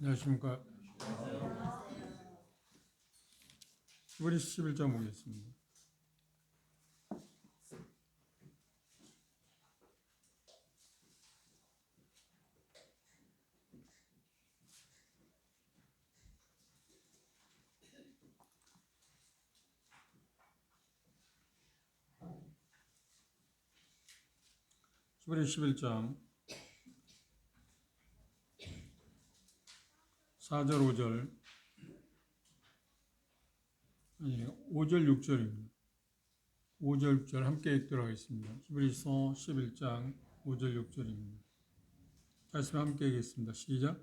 안녕하십니까. 우리 11장 보겠습니다. 우리 11장 4절 5절 아니 5절 6절입니다. 5절 6절 함께 읽도록 하겠습니다. 히브리서 11장 5절 6절입니다. 다시 함께 읽겠습니다. 시작.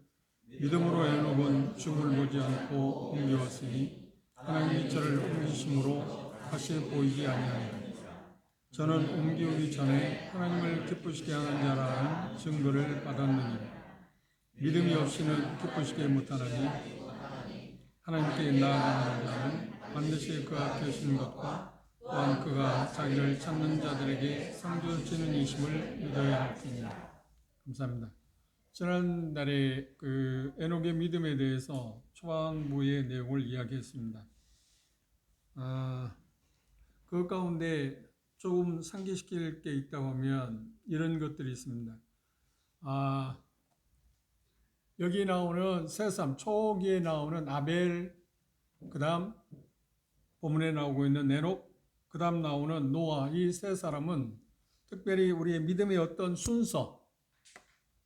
믿음으로 에녹은 죽음을 보지 않고 옮겨왔으니 하나님이 저를 옮기심으로 다시 보이지 아니하니라. 저는 옮기기 전에 하나님을 기쁘시게 하는 자라는 증거를 받았느니라. 믿음이 없이는 기쁘시게 못하나니 하나님께 나아가는 자는 반드시 그가 계시는 것과 또한 그가 자기를 찾는 자들에게 상 주시는 이심을 믿어야 할 테니라. 감사합니다. 지난달에 에녹의 믿음에 대해서 초반부의 내용을 이야기했습니다. 그 가운데 조금 상기시킬 게 있다고 하면 이런 것들이 있습니다. 여기 나오는 세 사람, 초기에 나오는 아벨, 그 다음 본문에 나오고 있는 에녹, 그 다음 나오는 노아, 이 세 사람은 특별히 우리의 믿음의 어떤 순서,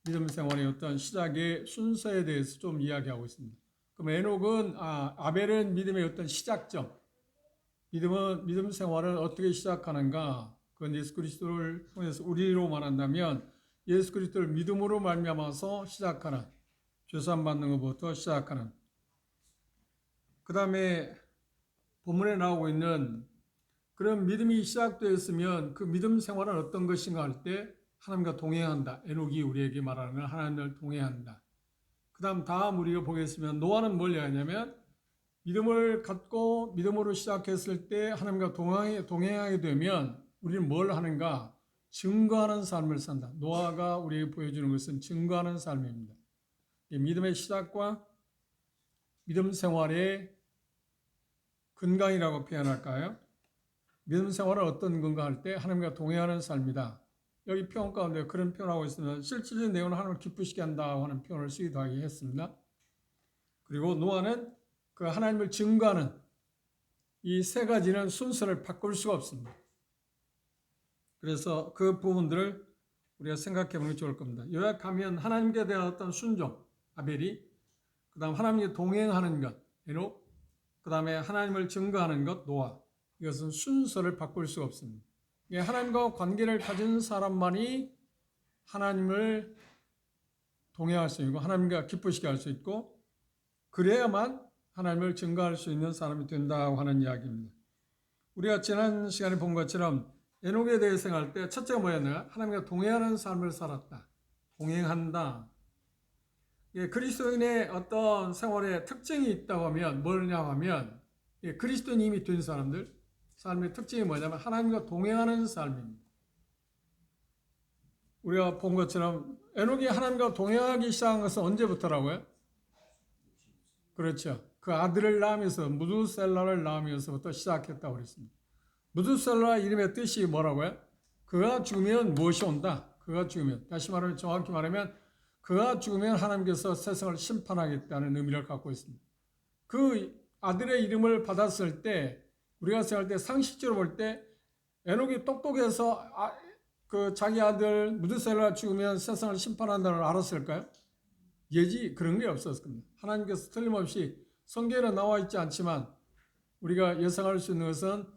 믿음 생활의 어떤 시작의 순서에 대해서 좀 이야기하고 있습니다. 그럼 에녹은, 아벨은 믿음의 어떤 시작점, 믿음 생활을 어떻게 시작하는가, 그건 예수 그리스도를 통해서 우리로 말한다면 예수 그리스도를 믿음으로 말미암아서 시작하는, 죄사함 받는 것부터 시작하는. 그 다음에 본문에 나오고 있는 그런 믿음이 시작되었으면 그 믿음 생활은 어떤 것인가 할 때 하나님과 동행한다. 에녹이 우리에게 말하는 하나님을 동행한다. 그 다음 우리가 보겠으면 노아는 뭘 이야기하냐면 믿음을 갖고 믿음으로 시작했을 때 하나님과 동행하게 되면 우리는 뭘 하는가? 증거하는 삶을 산다. 노아가 우리에게 보여주는 것은 증거하는 삶입니다. 믿음의 시작과 믿음 생활의 근간이라고 표현할까요? 믿음 생활은 어떤 건가 할 때 하나님과 동행하는 삶이다. 여기 표현 가운데 그런 표현하고 있으면 실질적인 내용은 하나님을 기쁘시게 한다고 하는 표현을 쓰기도 하게 했습니다. 그리고 노아는 그 하나님을 증거하는 이 세 가지는 순서를 바꿀 수가 없습니다. 그래서 그 부분들을 우리가 생각해 보는 게 좋을 겁니다. 요약하면 하나님께 대한 어떤 순종, 아벨이, 그 다음 하나님께 동행하는 것, 에녹, 그 다음에 하나님을 증거하는 것, 노아. 이것은 순서를 바꿀 수가 없습니다. 하나님과 관계를 가진 사람만이 하나님을 동행할 수 있고 하나님과 기쁘시게 할 수 있고 그래야만 하나님을 증거할 수 있는 사람이 된다고 하는 이야기입니다. 우리가 지난 시간에 본 것처럼 에녹에 대해 생각할 때 첫째가 뭐였나요? 하나님과 동행하는 삶을 살았다. 동행한다. 그리스도인의 어떤 생활에 특징이 있다고 하면 뭐냐고 하면 그리스도인이 된 사람들 삶의 특징이 뭐냐면 하나님과 동행하는 삶입니다. 우리가 본 것처럼 에녹이 하나님과 동행하기 시작한 것은 언제부터라고요? 그렇죠. 그 아들을 낳으면서 무두셀라를 낳으면서부터 시작했다고 그랬습니다. 무두셀라 이름의 뜻이 뭐라고요? 그가 죽으면 무엇이 온다? 그가 죽으면, 다시 말하면 정확히 말하면 그가 죽으면 하나님께서 세상을 심판하겠다는 의미를 갖고 있습니다. 그 아들의 이름을 받았을 때 우리가 생각할 때 상식적으로 볼 때 에녹이 똑똑해서 그 자기 아들 무두셀라가 죽으면 세상을 심판한다는 걸 알았을까요? 예지 그런 게 없었을 겁니다. 하나님께서 틀림없이 성경에 나와 있지 않지만 우리가 예상할 수 있는 것은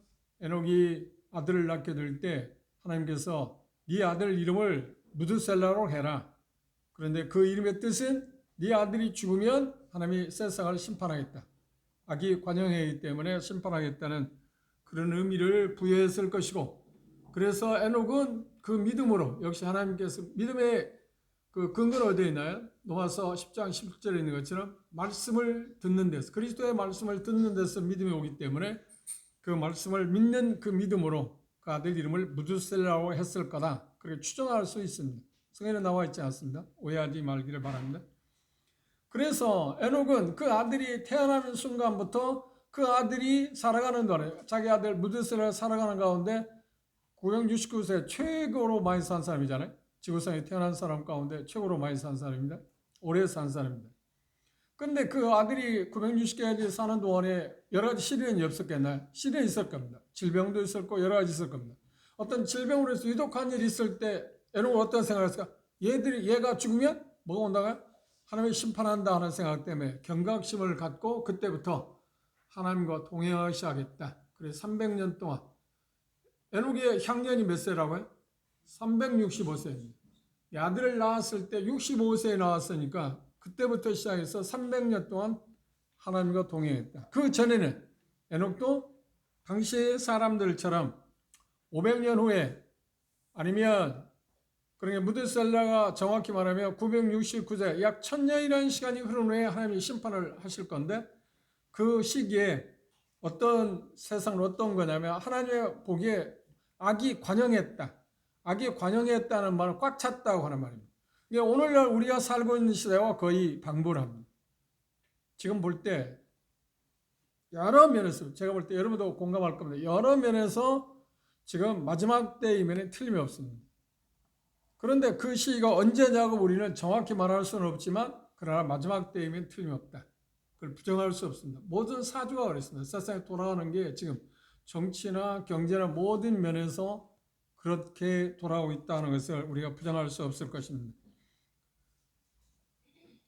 에녹이 아들을 낳게 될 때 하나님께서 네 아들 이름을 무두셀라로 해라. 그런데 그 이름의 뜻은 네 아들이 죽으면 하나님이 세상을 심판하겠다. 악이 관영하기 때문에 심판하겠다는 그런 의미를 부여했을 것이고 그래서 에녹은 그 믿음으로 역시 하나님께서 믿음의 그 근거는 어디에 있나요? 로마서 10장 16절에 있는 것처럼 말씀을 듣는 데서 그리스도의 말씀을 듣는 데서 믿음이 오기 때문에 그 말씀을 믿는 그 믿음으로 그 아들 이름을 무두셀라라고 했을 거다. 그렇게 추정할 수 있습니다. 성경에 나와 있지 않습니다. 오해하지 말기를 바랍니다. 그래서 에녹은 그 아들이 태어나는 순간부터 그 아들이 살아가는 동안에 자기 아들 무드셀라가 살아가는 가운데 969세 최고로 많이 산 사람이잖아요. 지구상에 태어난 사람 가운데 최고로 많이 산 사람입니다. 오래 산 사람입니다. 근데 그 아들이 960개월이 사는 동안에 여러 가지 시련이 없었겠나요? 시련이 있을 겁니다. 질병도 있었고 여러 가지 있을 겁니다. 어떤 질병으로 해서 유독한 일이 있을 때 에녹은 어떤 생각을 했을까? 얘가 죽으면 뭐가 온다고요? 하나님이 심판한다 하는 생각 때문에 경각심을 갖고 그때부터 하나님과 동행하기 시작했다. 그래서 300년 동안 에녹의 향년이 몇 세라고요? 365세입니다. 아들을 낳았을 때 65세에 낳았으니까 그때부터 시작해서 300년 동안 하나님과 동행했다. 그 전에는 에녹도 당시의 사람들처럼 500년 후에 아니면 그러니까 무드셀라가 정확히 말하면 969세 약 1000년이라는 시간이 흐른 후에 하나님이 심판을 하실 건데 그 시기에 어떤 세상은 어떤 거냐면 하나님의 보기에 악이 관영했다. 악이 관영했다는 말은 꽉 찼다고 하는 말입니다. 오늘날 우리가 살고 있는 시대와 거의 방불합니다. 지금 볼 때 여러 면에서 제가 볼 때 여러분도 공감할 겁니다. 여러 면에서 지금 마지막 때이면 틀림이 없습니다. 그런데 그 시기가 언제냐고 우리는 정확히 말할 수는 없지만 그러나 마지막 때이면 틀림없다. 그걸 부정할 수 없습니다. 모든 사주가 그랬습니다. 세상에 돌아가는 게 지금 정치나 경제나 모든 면에서 그렇게 돌아오고 있다는 것을 우리가 부정할 수 없을 것입니다.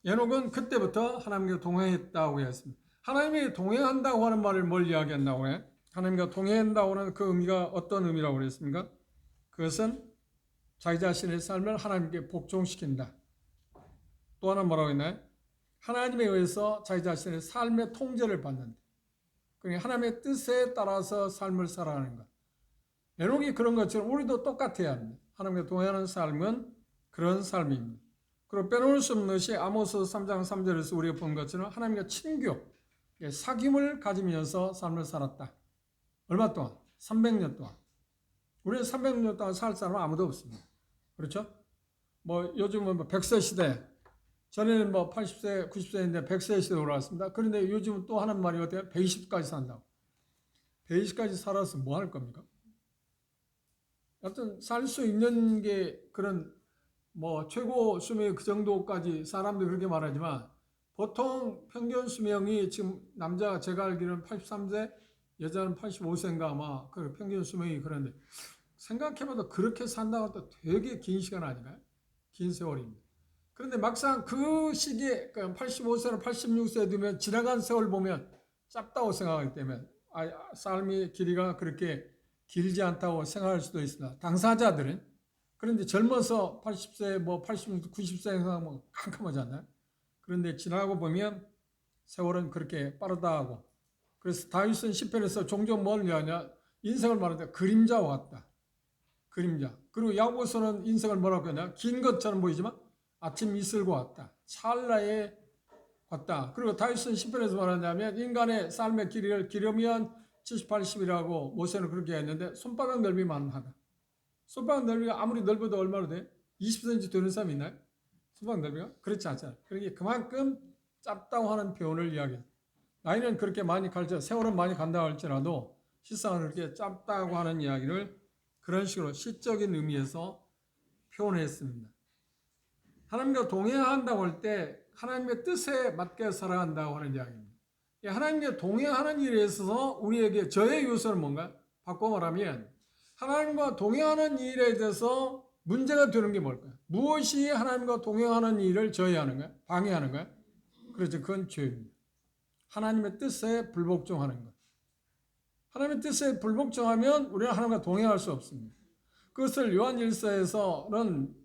에녹은 그때부터 하나님과 동행했다고 했습니다. 하나님이 동행한다고 하는 말을 뭘 이야기한다고 해? 하나님과 동행한다고 하는 그 의미가 어떤 의미라고 그랬습니까? 그것은 자기 자신의 삶을 하나님께 복종시킨다. 또 하나 뭐라고 했나요? 하나님에 의해서 자기 자신의 삶의 통제를 받는다. 그러니까 하나님의 뜻에 따라서 삶을 살아가는 것. 에녹이 그런 것처럼 우리도 똑같아야 합니다. 하나님과 동행하는 삶은 그런 삶입니다. 그리고 빼놓을 수 없는 것이 아모스 3장 3절에서 우리가 본 것처럼 하나님과 친교, 사귐을 가지면서 삶을 살았다. 얼마 동안? 300년 동안. 우리는 300년 동안 살 사람은 아무도 없습니다. 그렇죠? 뭐 요즘은 100세 시대, 전에는 80세, 90세인데 100세 시대에 올라왔습니다. 그런데 요즘은 또 하는 말이 어때요? 120까지 산다고. 120까지 살아서 뭐 할 겁니까? 여튼 살 수 있는 게 그런 최고 수명이 그 정도까지 사람들이 그렇게 말하지만 보통 평균 수명이 지금 남자가 제가 알기로는 83세, 여자는 85세인가 아마 그 평균 수명이 그런데 생각해봐도 그렇게 산다고 해도 되게 긴 시간 아닌가요? 긴 세월입니다. 그런데 막상 그 시기에 85세나 86세 되면 지나간 세월 보면 짧다고 생각하기 때문에 삶의 길이가 그렇게 길지 않다고 생각할 수도 있습니다. 당사자들은. 그런데 젊어서 80세, 80, 90세 생각하면 캄캄하지 않나요? 그런데 지나고 보면 세월은 그렇게 빠르다 하고 그래서 다윗은 시편에서 종종 뭘 얘기하냐 인생을 말하는데 그림자와 같다. 그림자. 그리고 야고보서는 인생을 뭐라고 하냐 긴 것처럼 보이지만 아침 이슬과 같다. 찰나에 같다. 그리고 다윗은 시편에서 말하냐면 인간의 삶의 길이를 기르면 70, 80이라고 모세는 그렇게 했는데 손바닥 넓이만 하다. 손바닥 넓이가 아무리 넓어도 얼마나 돼? 20cm 되는 사람이 있나요? 손바닥 넓이가? 그렇지 않잖아요. 그러니까 그만큼 짧다고 하는 표현을 이야기해요. 나이는 그렇게 많이 갈지, 세월은 많이 간다고 할지라도 실상은 그렇게 짧다고 하는 이야기를 그런 식으로 시적인 의미에서 표현했습니다. 하나님과 동행한다고 할 때 하나님의 뜻에 맞게 살아간다고 하는 이야기입니다. 하나님과 동행하는 일에 있어서 우리에게 저의 요소는 뭔가? 바꿔 말하면 하나님과 동행하는 일에 대해서 문제가 되는 게 뭘까요? 무엇이 하나님과 동행하는 일을 저해하는 거야? 방해하는 거야? 그렇죠. 그건 죄입니다. 하나님의 뜻에 불복종하는 것. 하나님의 뜻에 불복종하면 우리는 하나님과 동행할 수 없습니다. 그것을 요한일서에서는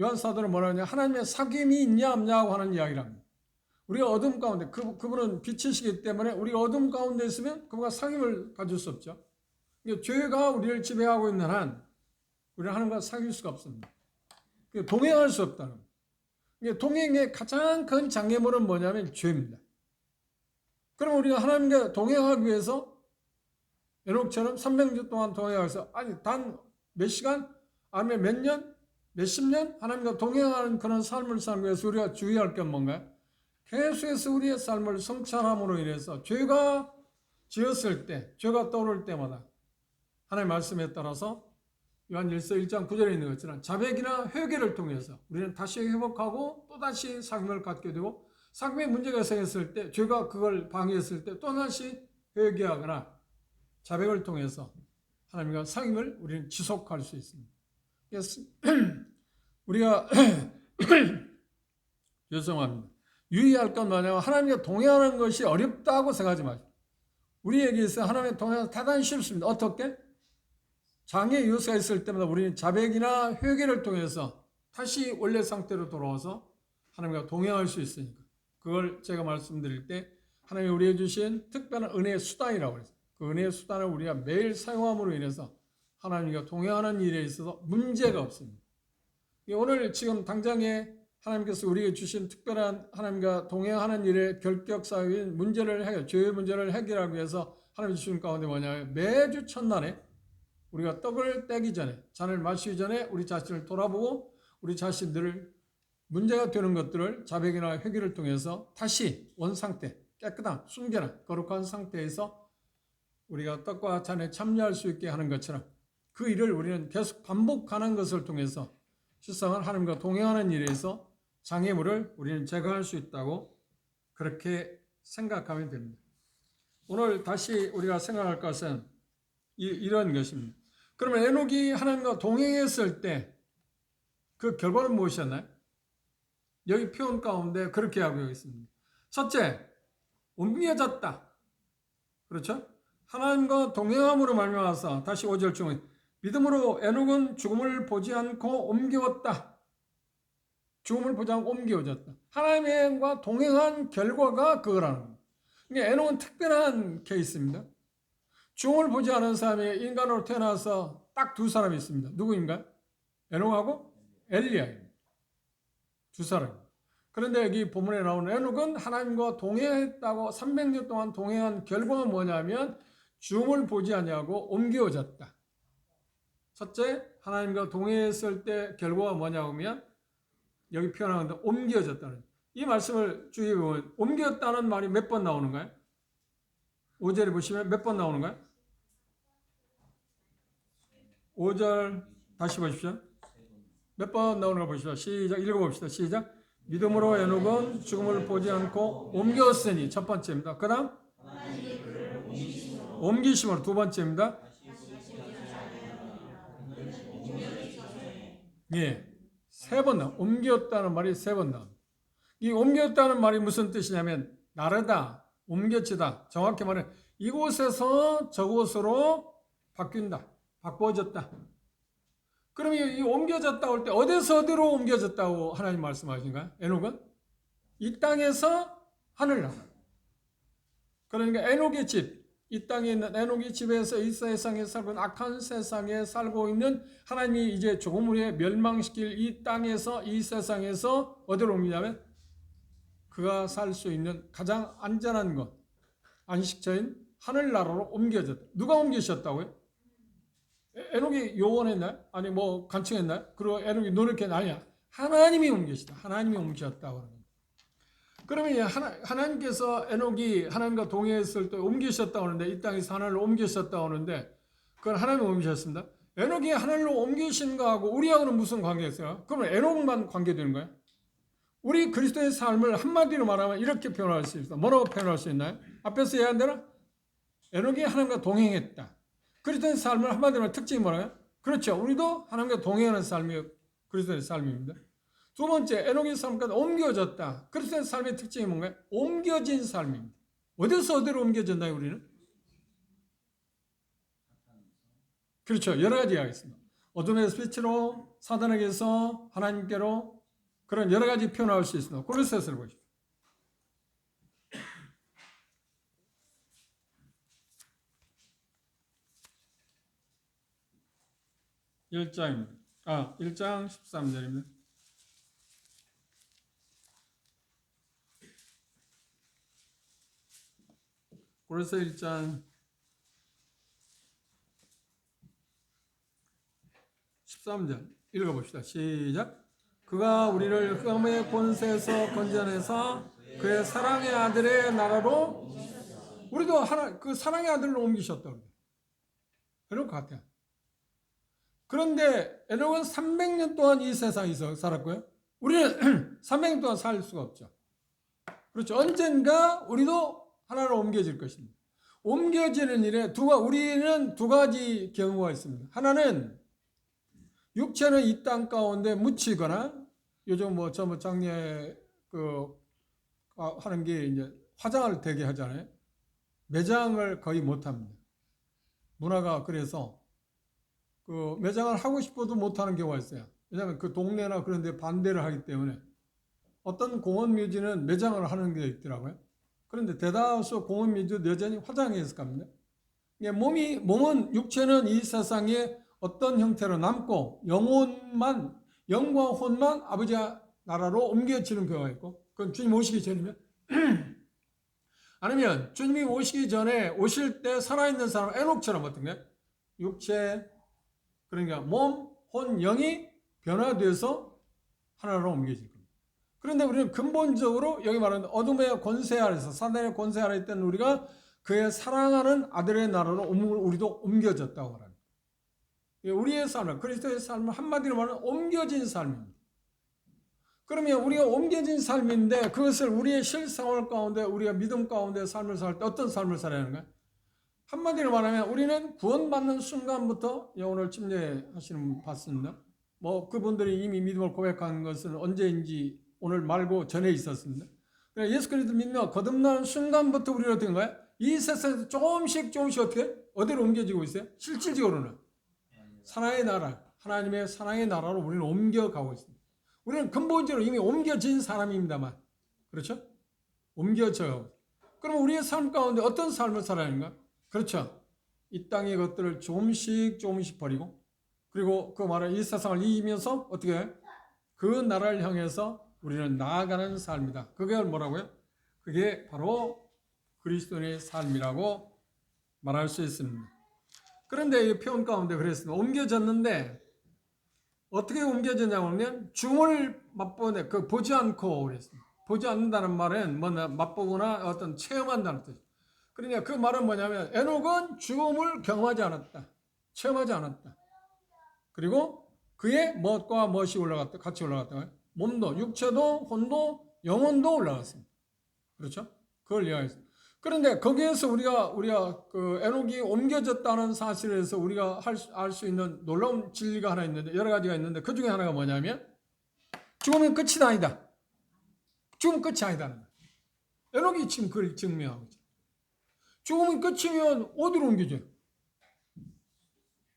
요한 사도는 뭐라 하냐? 하나님의 사귐이 있냐 없냐고 하는 이야기를 합니다. 우리가 어둠 가운데 그분은 빛이시기 때문에 우리가 어둠 가운데 있으면 그분과 사귐을 가질 수 없죠. 죄가 우리를 지배하고 있는 한 우리는 하나님과 사귈 수가 없습니다. 동행할 수 없다는 거예요. 동행의 가장 큰 장애물은 뭐냐면 죄입니다. 그럼 우리가 하나님과 동행하기 위해서 에녹처럼 300년 동안 동행해서 단 몇 시간 아니면 몇 년, 몇십 년 하나님과 동행하는 그런 삶을 살기 위해서 우리가 주의할 게 뭔가요? 계속해서 우리의 삶을 성찰함으로 인해서 죄가 지었을 때, 죄가 떠오를 때마다 하나님의 말씀에 따라서 요한 1서 1장 9절에 있는 것처럼 자백이나 회개를 통해서 우리는 다시 회복하고 또다시 사귐을 갖게 되고, 사귐에 문제가 생겼을 때, 죄가 그걸 방해했을 때 또다시 회개하거나 자백을 통해서 하나님과 사귐을 우리는 지속할 수 있습니다. 그래서 우리가 죄송합니다. 유의할 건 뭐냐면 하나님과 동행하는 것이 어렵다고 생각하지 마십시오. 우리에게 있어 하나님과 동행하는 대단히 쉽습니다. 어떻게? 장애 요소가 있을 때마다 우리는 자백이나 회개를 통해서 다시 원래 상태로 돌아와서 하나님과 동행할 수 있으니까, 그걸 제가 말씀드릴 때 하나님이 우리에게 주신 특별한 은혜의 수단이라고 했어요. 그 은혜의 수단을 우리가 매일 사용함으로 인해서 하나님과 동행하는 일에 있어서 문제가 없습니다. 오늘 지금 당장에 하나님께서 우리에게 주신 특별한 하나님과 동행하는 일의 결격사유인 문제를 해결, 죄의 문제를 해결하기 위해서 하나님이 주신 가운데 뭐냐면, 매주 첫날에 우리가 떡을 떼기 전에, 잔을 마시기 전에 우리 자신을 돌아보고 우리 자신들을 문제가 되는 것들을 자백이나 회개를 통해서 다시 원상태, 깨끗한 순결한 거룩한 상태에서 우리가 떡과 잔에 참여할 수 있게 하는 것처럼, 그 일을 우리는 계속 반복하는 것을 통해서 실상은 하나님과 동행하는 일에서 장애물을 우리는 제거할 수 있다고 그렇게 생각하면 됩니다. 오늘 다시 우리가 생각할 것은 이런 것입니다. 그러면 에녹이 하나님과 동행했을 때 그 결과는 무엇이었나요? 여기 표현 가운데 그렇게 하고 있습니다. 첫째, 옮겨졌다. 그렇죠? 하나님과 동행함으로 말미암아서, 다시 5절 중에 믿음으로 에녹은 죽음을 보지 않고 옮겨왔다. 죽음을 보지 않고 옮겨졌다. 하나님과 동행한 결과가 그거라는 겁니다. 그러니까 에녹은 특별한 케이스입니다. 죽음을 보지 않은 사람이 인간으로 태어나서 딱 두 사람이 있습니다. 누구인가요? 에녹하고 엘리야입니다. 두 사람입니다. 그런데 여기 본문에 나오는 에녹은 하나님과 동행했다고 300년 동안 동행한 결과가 뭐냐면 죽음을 보지 아니하고 옮겨졌다. 첫째, 하나님과 동행했을 때 결과가 뭐냐고 하면 여기 표현하는데 옮겨졌다는, 이 말씀을 주의해 보면 옮겼다는 말이 몇 번 나오는가요? 5절에 보시면 몇 번 나오는가요? 5절 다시 보십시오. 몇 번 나오는가 보십시오. 시작, 읽어봅시다. 시작. 믿음으로 에녹은 죽음을 보지 않고 옮겼으니, 첫 번째입니다. 그 다음 옮기심으로, 두 번째입니다. 예, 세 번 나와. 옮겼다는 말이 세 번 나와. 이 옮겼다는 말이 무슨 뜻이냐면 나르다, 옮겨지다. 정확히 말하면 이곳에서 저곳으로 바뀐다, 바꿔졌다. 그러면 이 옮겨졌다 올 때 어디서 어디로 옮겨졌다고 하나님 말씀하신가요? 에녹은 이 땅에서 하늘나라. 그러니까 에녹의 집, 이 땅에 있는 에녹의 집에서 이 세상에 살고 있는, 악한 세상에 살고 있는 하나님이 이제 조금 후에 멸망시킬 이 땅에서, 이 세상에서 어디로 옮기냐면 그가 살 수 있는 가장 안전한 것, 안식처인 하늘나라로 옮겨졌다. 누가 옮기셨다고요? 에녹이 요원했나요? 아니 뭐 간청했나요? 그리고 에녹이 노력했나요? 아니야. 하나님이 옮기시다. 하나님이 옮기셨다고 하는 겁니다. 그러면 하나님께서 에녹이 하나님과 동행했을 때 옮기셨다고 하는데, 이 땅에서 하늘로 옮기셨다고 하는데 그건 하나님이 옮기셨습니다. 에녹이 하늘로 옮기신 거하고 우리하고는 무슨 관계가 있어요? 그러면 에녹만 관계되는 거예요? 우리 그리스도의 삶을 한마디로 말하면 이렇게 표현할 수 있어요. 뭐라고 표현할 수 있나요? 앞에서 얘기한 대로 에녹이 하나님과 동행했다. 그리스도의 삶을 한마디로 말하면 특징이 뭐라고요? 그렇죠. 우리도 하나님과 동행하는 삶이 그리스도의 삶입니다. 두 번째, 에녹의 삶까지 옮겨졌다. 그리스도의 삶의 특징이 뭔가요? 옮겨진 삶입니다. 어디서 어디로 옮겨졌나요, 우리는? 그렇죠. 여러 가지 이야기했습니다. 어둠에서 빛으로, 사단에게서 하나님께로, 그런 여러 가지 표현할 수 있습니다. 골로새서를 보십시오. 1장 13절입니다. 골로새 1장 13절 읽어봅시다. 시작. 그가 우리를 흑암의 권세에서 건져내사 그의 사랑의 아들의 나라로 우리도 하나 그 사랑의 아들로 옮기셨다고 그래요. 그럴 것 같아요. 그런데 에녹은 300년 동안 이 세상에서 살았고요. 우리는 300년 동안 살 수가 없죠. 그렇죠. 언젠가 우리도 하나로 옮겨질 것입니다. 옮겨지는 일에 우리는 두 가지 경우가 있습니다. 하나는 육체는 이 땅 가운데 묻히거나 요즘 장례 하는 게 이제 화장을 되게 하잖아요. 매장을 거의 못 합니다. 문화가 그래서 그 매장을 하고 싶어도 못 하는 경우가 있어요. 왜냐하면 그 동네나 그런 데 반대를 하기 때문에 어떤 공원 묘지는 매장을 하는 게 있더라고요. 그런데 대다수 공원 묘지도 여전히 화장해서 갑니다. 몸은 육체는 이 세상에 어떤 형태로 남고 영과 혼만 아버지의 나라로 옮겨지는 경우가 있고, 그건 주님 오시기 전이면 아니면 주님이 오시기 전에 오실 때 살아있는 사람 에녹처럼 어떤 게 육체 그러니까 몸, 혼, 영이 변화돼서 하나로 옮겨질 겁니다. 그런데 우리는 근본적으로 여기 말하는 어둠의 권세 아래서 사단의 권세 아래 있던 우리가 그의 사랑하는 아들의 나라로 우리도 옮겨졌다고 말합니다. 우리의 삶은 그리스도의 삶은 한마디로 말하면 옮겨진 삶입니다. 그러면 우리가 옮겨진 삶인데 그것을 우리의 실생활 가운데 우리가 믿음 가운데 삶을 살 때 어떤 삶을 살아야 하는가? 한마디로 말하면 우리는 구원받는 순간부터 오늘 침례하시는 분 봤습니다. 그분들이 이미 믿음을 고백한 것은 언제인지 오늘 말고 전에 있었습니다. 예수 그리스도 믿는 거듭나는 순간부터 우리는 어떻게 된 거예요? 이 세상에서 조금씩 어떻게 어디로 옮겨지고 있어요? 실질적으로는 사랑의 나라, 하나님의 사랑의 나라로 우리는 옮겨가고 있습니다. 우리는 근본적으로 이미 옮겨진 사람입니다만, 그렇죠? 옮겨져요. 그럼 우리의 삶 가운데 어떤 삶을 살아야 하는가? 그렇죠. 이 땅의 것들을 조금씩 버리고, 그리고 그 말을 이 세상을 이기면서 어떻게 해요? 그 나라를 향해서 우리는 나아가는 삶이다. 그게 뭐라고요? 그게 바로 그리스도인의 삶이라고 말할 수 있습니다. 그런데 이 표현 가운데 그랬습니다. 옮겨졌는데 어떻게 옮겨졌냐고 하면 죽음을 맛보네. 보지 않고 그랬습니다. 보지 않는다는 말은 맛보거나 어떤 체험한다는 뜻이죠. 그러니까 그 말은 뭐냐면 에녹은 죽음을 경험하지 않았다. 체험하지 않았다. 그리고 그의 멋과 멋이 같이 올라갔다. 몸도, 육체도, 혼도, 영혼도 올라갔습니다. 그렇죠? 그걸 이야기했습니다. 그런데 거기에서 우리가 그 에녹이 옮겨졌다는 사실에서 우리가 알 수 있는 놀라운 진리가 하나 있는데, 여러 가지가 있는데, 그 중에 하나가 뭐냐면, 죽으면 끝이 아니다. 죽으면 끝이 아니다는 거예요. 에녹이 지금 그걸 증명하고 있죠. 죽으면 끝이면 어디로 옮겨져요?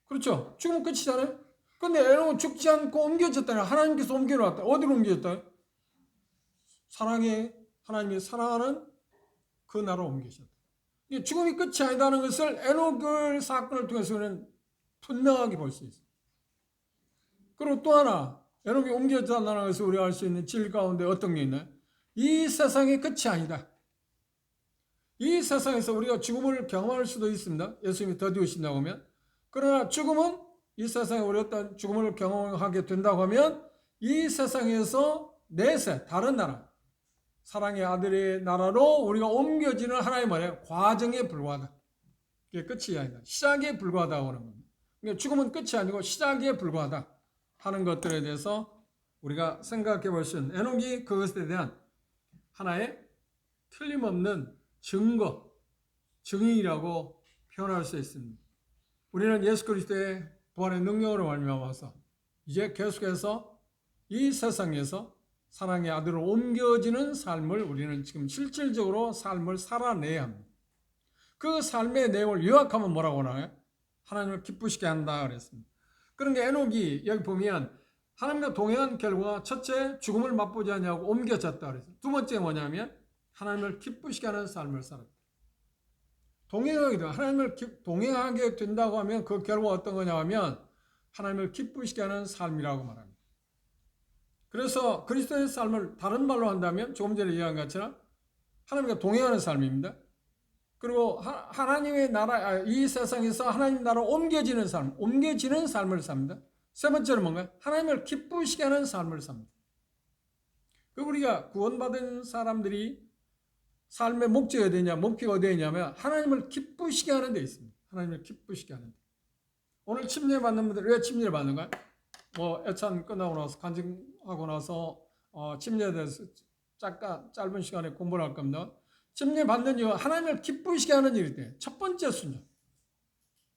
그렇죠? 죽으면 끝이잖아요? 근데 에녹은 죽지 않고 옮겨졌다는 하나님께서 옮겨놨다. 어디로 옮겨졌다? 하나님이 사랑하는 그 나라로 옮겨졌다. 죽음이 끝이 아니다는 것을 에녹의 사건을 통해서는 분명하게 볼 수 있어요. 그리고 또 하나, 에녹이 옮겨졌다는 것을 우리가 알 수 있는 진리 가운데 어떤 게 있나요? 이 세상이 끝이 아니다. 이 세상에서 우리가 죽음을 경험할 수도 있습니다. 예수님이 더디 오신다고 하면. 그러나 죽음은 이 세상에 우리 어떤 죽음을 경험하게 된다고 하면 이 세상에서 내세 다른 나라, 사랑의 아들의 나라로 우리가 옮겨지는 하나의 말이에요. 과정에 불과하다. 그게 끝이 아니다. 시작에 불과하다고 하는 겁니다. 그러니까 죽음은 끝이 아니고 시작에 불과하다 하는 것들에 대해서 우리가 생각해 볼 수 있는 에녹이 그것에 대한 하나의 틀림없는 증인이라고 표현할 수 있습니다. 우리는 예수 그리스도의 부활의 능력으로 말미암아서 이제 계속해서 이 세상에서 사랑의 아들로 옮겨지는 삶을 우리는 지금 실질적으로 삶을 살아내야 합니다. 그 삶의 내용을 요약하면 뭐라고 하나요? 하나님을 기쁘시게 한다 그랬습니다. 그런데 에녹이 여기 보면 하나님과 동행한 결과 첫째 죽음을 맛보지 않냐고 옮겨졌다 그랬어요. 두 번째 뭐냐면 하나님을 기쁘시게 하는 삶을 살았다. 하나님을 동행하게 된다고 하면 그 결과가 어떤 거냐 하면 하나님을 기쁘시게 하는 삶이라고 말합니다. 그래서 그리스도의 삶을 다른 말로 한다면 조금 전에 이야기한 것처럼 하나님과 동행하는 삶입니다. 그리고 하나님의 나라, 이 세상에서 하나님 나라로 옮겨지는 삶을 삽니다. 세 번째는 뭔가요? 하나님을 기쁘시게 하는 삶을 삽니다. 우리가 구원받은 사람들이 삶의 목적이 어디냐, 목표가 어디냐면 하나님을 기쁘시게 하는 데 있습니다. 하나님을 기쁘시게 하는 데. 오늘 침례 받는 분들 왜 침례를 받는가요? 뭐 애찬 끝나고 나서 간증하고 나서 침례에 대해서 짧은 시간에 공부를 할 겁니다. 침례 받는 이유 하나님을 기쁘시게 하는 일이 돼. 첫 번째 순서.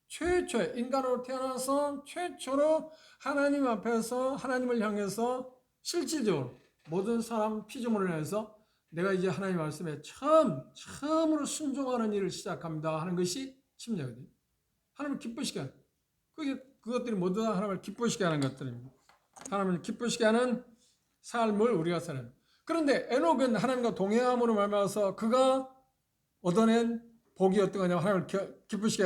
최초에 인간으로 태어나서 최초로 하나님 앞에서 하나님을 향해서 실질적으로 모든 사람 피조물을 향해서 내가 이제 하나님 말씀에 처음으로 순종하는 일을 시작합니다 하는 것이 침례거든요. 하나님을 기쁘시게 하는. 그것들이 모두 다 하나님을 기쁘시게 하는 것들입니다. 하나님을 기쁘시게 하는 삶을 우리가 살아야 합니다. 그런데 에녹은 하나님과 동행함으로 말미암아서 그가 얻어낸 복이 어떤 거냐면 하나님을 기쁘시게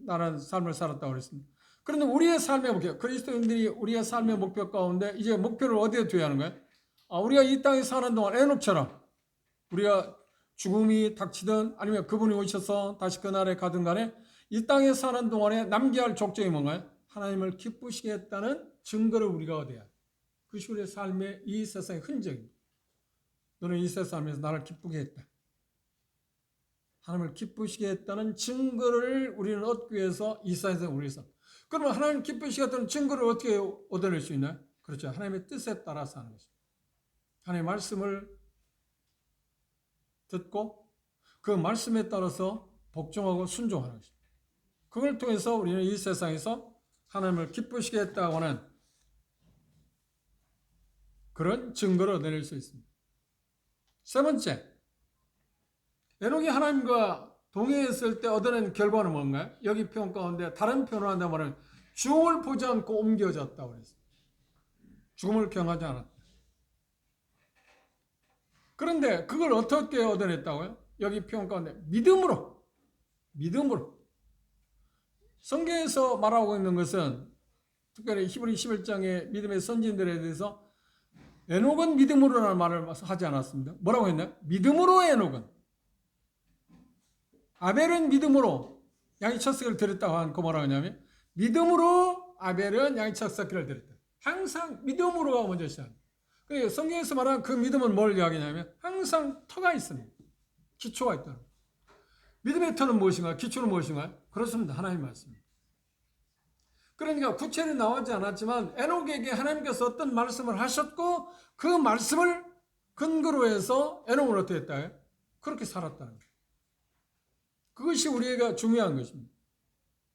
하는 삶을 살았다고 그랬습니다. 그런데 우리의 삶의 목표, 그리스도인들이 우리의 삶의 목표 가운데 이제 목표를 어디에 두어야 하는 거예요? 우리가 이 땅에 사는 동안 에녹처럼 우리가 죽음이 닥치든 아니면 그분이 오셔서 다시 그날에 가든 간에 이 땅에 사는 동안에 남겨야 할 족적이 뭔가요? 하나님을 기쁘시게 했다는 증거를 우리가 얻어야 해요. 그것이 우리의 삶의 이 세상의 흔적입니다. 너는 이 세상에서 나를 기쁘게 했다. 하나님을 기쁘시게 했다는 증거를 우리는 얻기 위해서 이 세상에서 우리에서. 그러면 하나님 기쁘시게 했다는 증거를 어떻게 얻어낼 수 있나요? 그렇죠. 하나님의 뜻에 따라서 하는 것입니다. 하나님의 말씀을 듣고 그 말씀에 따라서 복종하고 순종하는 것입니다. 그걸 통해서 우리는 이 세상에서 하나님을 기쁘시게 했다고 하는 그런 증거를 얻어낼 수 있습니다. 세 번째, 에녹이 하나님과 동행했을 때 얻어낸 결과는 뭔가요? 여기 표현 가운데 다른 표현을 한다면 말하면 죽음을 보지 않고 옮겨졌다고 그랬어요. 죽음을 경하지 않았다. 그런데 그걸 어떻게 얻어냈다고요? 여기 표현 가운데 믿음으로. 성경에서 말하고 있는 것은 특별히 히브리 11장의 믿음의 선진들에 대해서 에녹은 믿음으로라는 말을 하지 않았습니다. 뭐라고 했나요? 믿음으로 에녹은. 아벨은 믿음으로 양의 첫 새끼를 드렸다고 한 거 뭐라고 하냐면 믿음으로 아벨은 양의 첫 새끼를 드렸다. 항상 믿음으로가 먼저 시작합니다. 성경에서 말하는 그 믿음은 뭘 이야기냐면 항상 터가 있습니다. 기초가 있다. 믿음의 터는 무엇인가요? 기초는 무엇인가요? 그렇습니다. 하나님 말씀입니다. 그러니까 구체는 나오지 않았지만 에녹에게 하나님께서 어떤 말씀을 하셨고 그 말씀을 근거로 해서 에녹을 어떻게 했다? 그렇게 살았다는 거예요. 그것이 우리가 중요한 것입니다.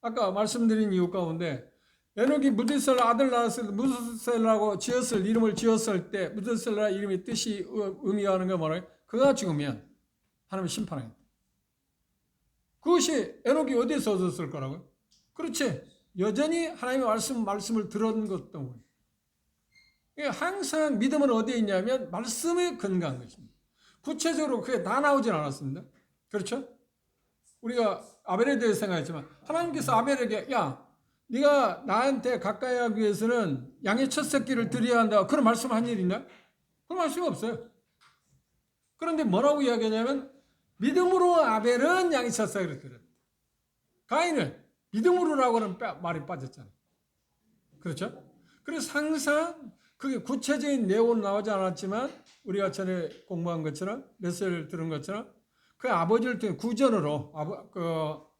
아까 말씀드린 이유 가운데 에녹이 무드셀라 아들 낳았을 때 무드셀라라고 이름을 지었을 때 무드셀라 이름의 뜻이 의미하는 게 뭐라고요? 그가 죽으면 하나님의 심판하겠다. 그것이 에녹이 어디에서 얻었을 거라고요? 그렇지. 여전히 하나님의 말씀을 들은 것 때문에. 항상 믿음은 어디에 있냐면 말씀에 근거한 것입니다. 구체적으로 그게 다 나오진 않았습니다. 그렇죠? 우리가 아벨에 대해서 생각했지만 하나님께서 아벨에게 네가 나한테 가까이 하기 위해서는 양의 첫 새끼를 드려야 한다. 그런 말씀한 일 있나? 그런 말씀이 없어요. 그런데 뭐라고 이야기하냐면 믿음으로 아벨은 양의 첫 새끼를 드렸다. 가인은 믿음으로라고는 말이 빠졌잖아요. 그렇죠? 그래서 항상 그게 구체적인 내용은 나오지 않았지만 우리가 전에 공부한 것처럼 메시지를 들은 것처럼 그 아버지를 통해 구전으로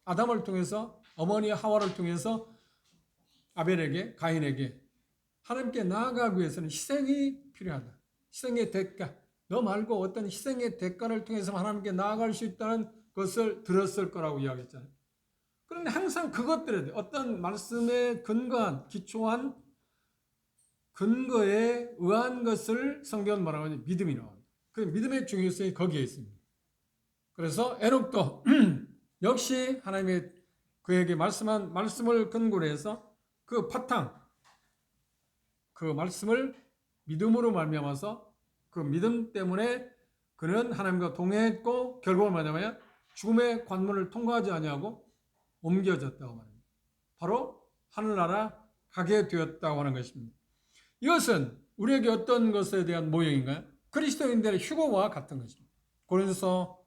아담을 통해서 어머니 하와를 통해서 아벨에게 가인에게 하나님께 나아가기 위해서는 희생이 필요하다. 희생의 대가. 너 말고 어떤 희생의 대가를 통해서 하나님께 나아갈 수 있다는 것을 들었을 거라고 이야기했잖아요. 그런데 항상 그것들에 어떤 말씀에 근거한 기초한 근거에 의한 것을 성경은 뭐라고 하냐? 믿음이라고 합니다. 그 믿음의 중요성이 거기에 있습니다. 그래서 에녹도 역시 하나님의 그에게 말씀한 말씀을 근거로 해서 그 바탕, 그 말씀을 믿음으로 말미암아서 그 믿음 때문에 그는 하나님과 동행했고 결국은 뭐냐면 죽음의 관문을 통과하지 아니하고 옮겨졌다고 말합니다. 바로 하늘나라 가게 되었다고 하는 것입니다. 이것은 우리에게 어떤 것에 대한 모형인가요? 그리스도인들의 휴거와 같은 것입니다. 고린도서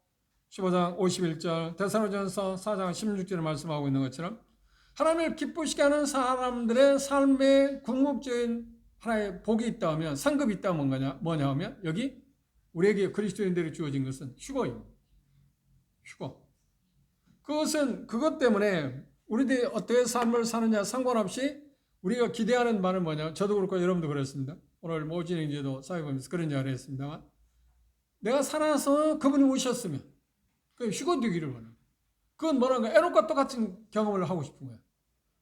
15장 51절, 데살로니가전서 4장 16절에 말씀하고 있는 것처럼 하나님을 기쁘시게 하는 사람들의 삶에 궁극적인 하나의 복이 있다면, 상급이 있다면 뭐냐 하면 여기 우리에게 그리스도인들이 주어진 것은 휴거입니다. 휴거. 그것은 그것 때문에 우리들이 어떻게 삶을 사느냐 상관없이 우리가 기대하는 바는 뭐냐. 저도 그렇고 여러분도 그랬습니다. 오늘 모진행제도 사회보면서 그런 이야기를 했습니다만 내가 살아서 그분이 오셨으면 그 휴거 되기를 원해요. 그건 뭐라는 거야? 에녹과 똑같은 경험을 하고 싶은 거야.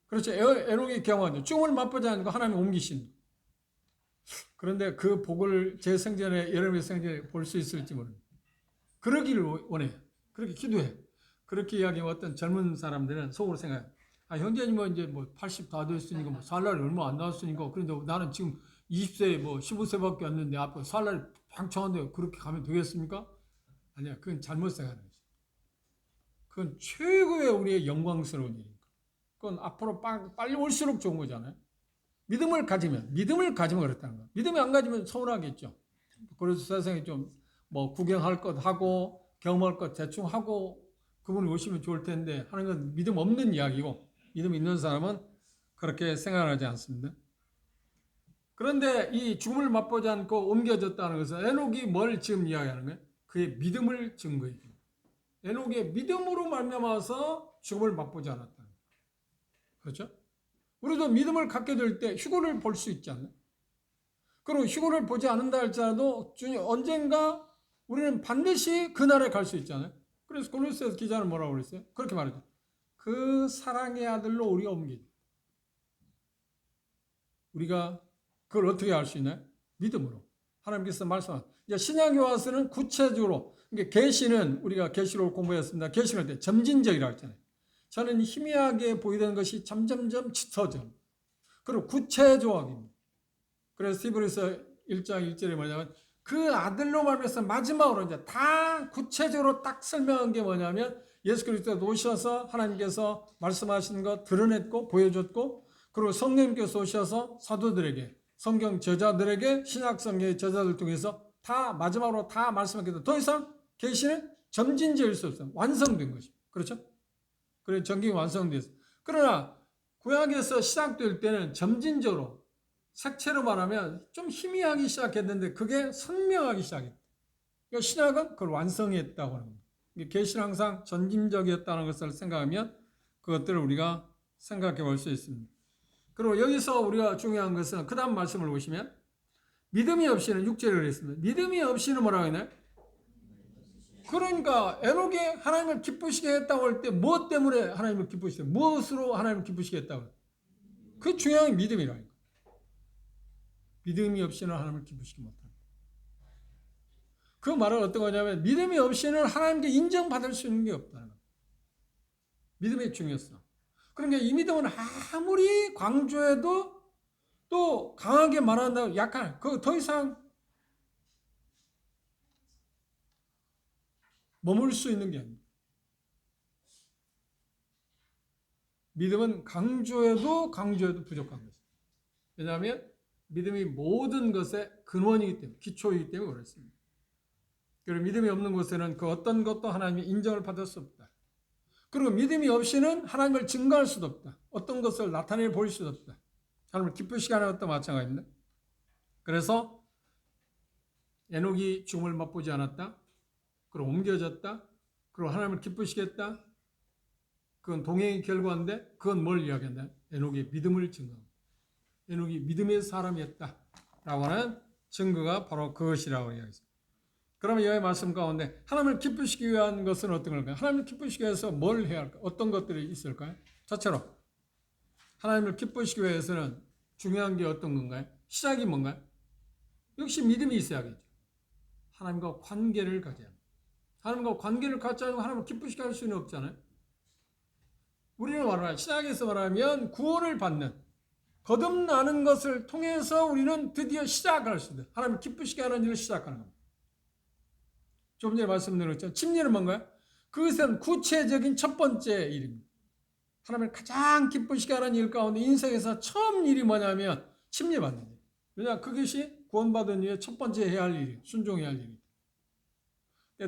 그렇죠. 에녹의 경험은 죽음을 맛보지 않고 하나님 옮기신 거. 그런데 그 복을 제 생전에 여러분의 생전에 볼 수 있을지 모릅니다. 그러기를 원해요. 그렇게 기도해. 그렇게 이야기하면 어떤 젊은 사람들은 속으로 생각해요. 아, 형제님 뭐 이제 뭐 80 다 됐으니까 뭐 살 날이 얼마 안 남았으니까 그런데 나는 지금 20세 뭐 15세밖에 안 됐는데 앞으로 살 날이 팽창한데 그렇게 가면 되겠습니까? 아니야. 그건 잘못 생각하는 거지. 그건 최고의 우리의 영광스러운 일이니까. 그건 앞으로 빨리 올수록 좋은 거잖아요. 믿음을 가지면 그렇다는 거예요. 믿음이 안 가지면 서운하겠죠. 그래서 세상에 좀 뭐 구경할 것 하고 경험할 것 대충 하고 그분이 오시면 좋을 텐데 하는 건 믿음 없는 이야기고 믿음 있는 사람은 그렇게 생각하지 않습니다. 그런데 이 죽음을 맛보지 않고 옮겨졌다는 것은 에녹이 뭘 지금 이야기하는 거예요? 그의 믿음을 증거해 줍니다. 에녹의 믿음으로 말미암아서 죽음을 맛보지 않았다는 거예요. 그렇죠? 우리도 믿음을 갖게 될 때 휴거를 볼 수 있지 않나요? 그리고 휴거를 보지 않는다 할지라도 언젠가 우리는 반드시 그날에 갈 수 있잖아요. 그래서 골로새서 기자는 뭐라고 그랬어요? 그렇게 말하죠. 그 사랑의 아들로 우리가 옮기죠. 우리가 그걸 어떻게 알 수 있나요? 믿음으로. 하나님께서 말씀하신. 이제 신약에 와서는 구체적으로, 계시는 우리가 계시록을 공부했습니다. 계시록 때 점진적이라고 했잖아요. 저는 희미하게 보이던 것이 점점점 짙어져. 그리고 구체적입니다. 그래서 히브리서 1장 1절에 뭐냐면 그 아들로 말미암아서 마지막으로 이제 다 구체적으로 딱 설명한 게 뭐냐면 예수 그리스도가 오셔서 하나님께서 말씀하신 것 드러냈고 보여줬고 그리고 성령님께서 오셔서 사도들에게 성경 저자들에게 신약 성경의 저자들 통해서 다 마지막으로 다 말씀하게 더 이상 계시는 점진적일 수 없어요. 완성된 것입니다. 그렇죠? 그래서 전경이 완성됐어요. 그러나 구약에서 시작될 때는 점진적으로 색채로 말하면 좀 희미하기 시작했는데 그게 선명하기 시작했다. 그러니까 신약은 그걸 완성했다고 하는 겁니다. 계시는 항상 점진적이었다는 것을 생각하면 그것들을 우리가 생각해 볼 수 있습니다. 그리고 여기서 우리가 중요한 것은 그 다음 말씀을 보시면 믿음이 없이는 6절에 그랬습니다. 믿음이 없이는 뭐라고 했나요? 그러니까 에녹이 하나님을 기쁘시게 했다고 할 때 무엇 때문에 하나님을 기쁘시게 무엇으로 하나님을 기쁘시게 했다고 해요? 그 중요한 게 믿음이라니까. 믿음이 없이는 하나님을 기쁘시게 못합니다. 그 말은 어떤 거냐면 믿음이 없이는 하나님께 인정받을 수 있는 게 없다는 겁니다. 믿음의 중요성. 그러니까 이 믿음은 아무리 강조해도 또 강하게 말한다고 약간 그 더 이상 머물 수 있는 게 아닙니다. 믿음은 강조해도 부족한 것입니다. 왜냐하면 믿음이 모든 것의 근원이기 때문에 기초이기 때문에 그렇습니다. 그리고 믿음이 없는 곳에는 그 어떤 것도 하나님의 인정을 받을 수 없다. 그리고 믿음이 없이는 하나님을 증거할 수도 없다. 어떤 것을 나타내 보일 수도 없다. 하나님을 기쁘시게 하는 것도 마찬가지입니다. 그래서 에녹이 죽음을 맛보지 않았다. 그리고 옮겨졌다. 그리고 하나님을 기쁘시게 했다. 그건 동행의 결과인데 그건 뭘 이야기한다? 에녹의 믿음을 증거합니다. 에녹이 믿음의 사람이었다라고 하는 증거가 바로 그것이라고 이야기했습니다. 그러면 여기 말씀 가운데 하나님을 기쁘시기 위한 것은 어떤 걸까요? 하나님을 기쁘시기 위해서 뭘 해야 할까요? 어떤 것들이 있을까요? 첫째로 하나님을 기쁘시기 위해서는 중요한 게 어떤 건가요? 시작이 뭔가요? 역시 믿음이 있어야겠죠. 하나님과 관계를 가져야 합니다. 하나님과 관계를 갖지 않고 하나님을 기쁘시게 할 수는 없잖아요. 우리는 말하면 시작에서 말하면 구원을 받는 거듭나는 것을 통해서 우리는 드디어 시작할 수 있다. 하나님을 기쁘시게 하는 일을 시작하는 겁니다. 좀 전에 말씀드렸죠. 침례는 뭔가요? 그것은 구체적인 첫 번째 일입니다. 하나님을 가장 기쁘시게 하는 일 가운데 인생에서 처음 일이 뭐냐면 침례 받는 일. 왜냐 그것이 구원받은 이후에 첫 번째 해야 할 일이에요. 순종해야 할 일이에요.